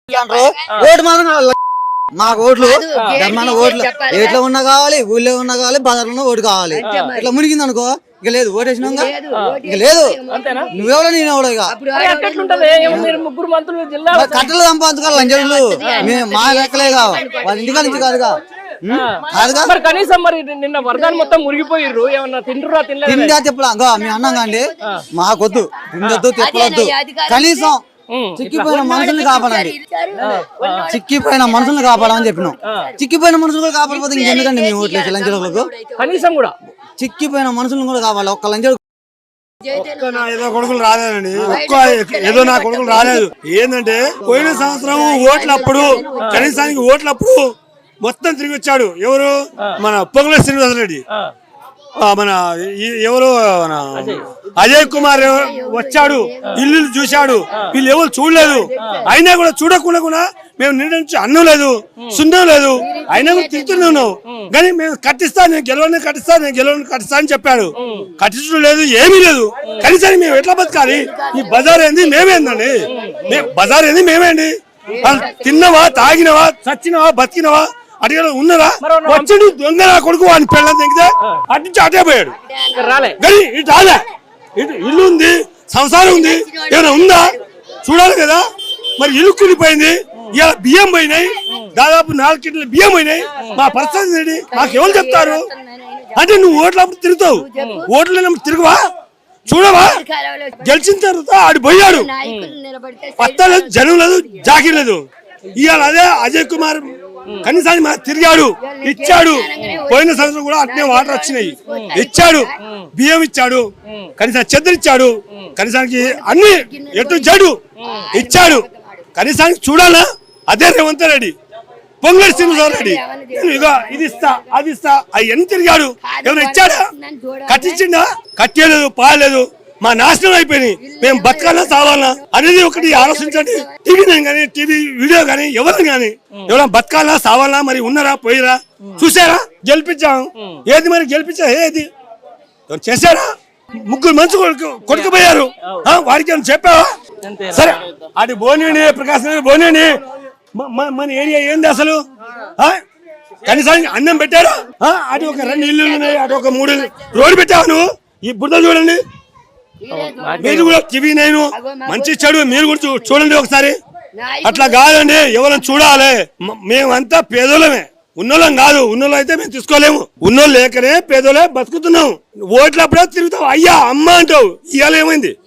Vote మాత్రం మాకు ఓట్లు ధర్మాన ఓట్లు ఎట్లా ఉన్నా కావాలి, ఊళ్ళో ఉన్నా కావాలి, బజార్లో ఓటు కావాలి. ఇట్లా మునిగింది అనుకో ఇక లేదు, ఓటేసినా ఇక లేదు. నువ్వెవడో నేనెవడో ఇక కట్టలు సంపాదించుకోవాలి. లంచలు మా లెక్కలే కావాలి, వాళ్ళ ఇంటికాడ నుంచి కాదుగా. కనీసం మరి నిన్న వర్గాలు మొత్తం మురిగిపోయిర్రు, ఏమన్నా తింటురా తిండా చెప్పలా మేము అన్నాం కండి, మాకొద్దు తిండొద్దు చెప్పలొద్దు. కనీసం చిక్కిపోయిన మనుషుల్ని కాపాడండి, చిక్కిపోయిన మనుషుల్ని కాపాడమని చెప్పినాం. చిక్కిపోయిన మనుషులు కాపాడకపోతే ఇంకెందుకండి మేము ఓట్లేసి లంచలకు? కనీసం కూడా చిక్కిపోయిన మనుషులను కూడా కావాలి. ఒక్క లంచడు ఏదో కొడుకులు రాలేదండి, ఏదో నా కొడుకులు రాలేదు. ఏంటంటే పోయిన సంవత్సరం ఓట్లప్పుడు కనీసానికి ఓట్లప్పుడు మొత్తం తిరిగి వచ్చాడు. ఎవరు? మన పొంగుల శ్రీనివాసరెడ్డి. మన ఎవరు మన అజయ్ కుమార్ వచ్చాడు, ఇల్లు చూశాడు. వీళ్ళు ఎవరు చూడలేదు. అయినా కూడా చూడకుండా కూడా మేము నిండి అన్నం లేదు, సున్నం లేదు, అయినా కూడా తింటున్నాను. కానీ మేము కట్టిస్తా, నేను గెలవని కట్టిస్తా, నేను గెలవని కట్టిస్తా అని చెప్పాడు. కట్టించడం లేదు, ఏమీ లేదు. కనీసం మేము ఎట్లా బతకాలి? ఈ బజార్ ఏంది మేమేందండి? బజార్ ఏంది మేమేండి? తిన్నవా, తాగినవా, చచ్చినవా, బతికినవా అడిగా ఉన్నారా? వచ్చాడు దొంగ నా కొడుకు, వాడిని పెళ్ళని తెగితే అటు నుంచి అటే పోయాడు. కానీ ఇటు రాలే. ఇటు ఇల్లు ఉంది, సంసారం ఉంది, ఏమైనా ఉందా చూడాలి కదా. మరి ఇల్లు కూలిపోయింది, ఇలా బియ్యం పోయినాయి, దాదాపు 4 కింటాల బియ్యం పోయినాయి. మా పరిస్థితి ఏంటి? మాకు ఎవరు చెప్తారు? అంటే నువ్వు ఓట్లప్పుడు తిరుగుతావు, ఓట్లు లేనప్పుడు తిరుగువా, చూడవా? గెలిచిన తర్వాత ఆడు పోయాడు, పత్తా లేదు, జనం లేదు, జాకీ లేదు. ఇవాళ అదే అజయ్ కుమార్ కనీసాన్ని మా తిరిగాడు, ఇచ్చాడు. పోయిన సంవత్సరం కూడా అట్నే వాటర్ వచ్చినాయి, ఇచ్చాడు. బియ్యం ఇచ్చాడు, కనీసం చెద్దరు ఇచ్చాడు, కనీసానికి అన్ని ఎటు జడు ఇచ్చాడు. కనీసానికి చూడాలా? అదే రేవంత్ రెడ్డి, పొంగుల శ్రీనివాసరెడ్డి. ఇగో ఇది ఇస్తా, అది ఇస్తా, అవన్నీ తిరిగాడు. ఏమైనా ఇచ్చాడా? కట్టించిండా? కట్టేయలేదు, పాయలేదు. మా నాశనం అయిపోయినాయి. మేము బతకాలా సావాలా అనేది ఒకటి ఆలోచించండి. టీవీ కానీ, టీవీ వీడియో కానీ, ఎవరు కానీ ఎవరైనా బతకాలా సావాలా, మరి ఉన్నారా పోయిరా చూసారా? గెలిపించాం, ఏది మరి గెలిపించా? ఏది చేశారా? 3 మంచి కొడుకుపోయారు. వాడికి ఏమైనా చెప్పావా? సరే అటు బోనేని, ప్రకాశ్ నగర్ బోనేని, మన ఏరియా ఏంది అసలు? కనీసానికి అన్నం పెట్టారా? అటు ఒక 2 ఇల్లు ఉన్నాయి, అటు ఒక 3 రోడ్డు పెట్టావు. నువ్వు ఈ బుద్ధ చూడండి, మీరు కూడా టీవీ నేను మంచి చెడు మీరు కూడా చూడండి ఒకసారి. అట్లా కాదండి, ఎవరైనా చూడాలి. మేమంతా పేదోళ్ళమే, ఉన్నోళ్ళం కాదు. ఉన్నోళ్ళు అయితే మేము తీసుకోలేము. ఉన్నోళ్ళు లేకనే పేదోళ్ళే బతుకుతున్నాం. ఓట్లప్పుడే తిరుగుతావు, అయ్యా అమ్మ అంటావు. ఇవాళ ఏమైంది?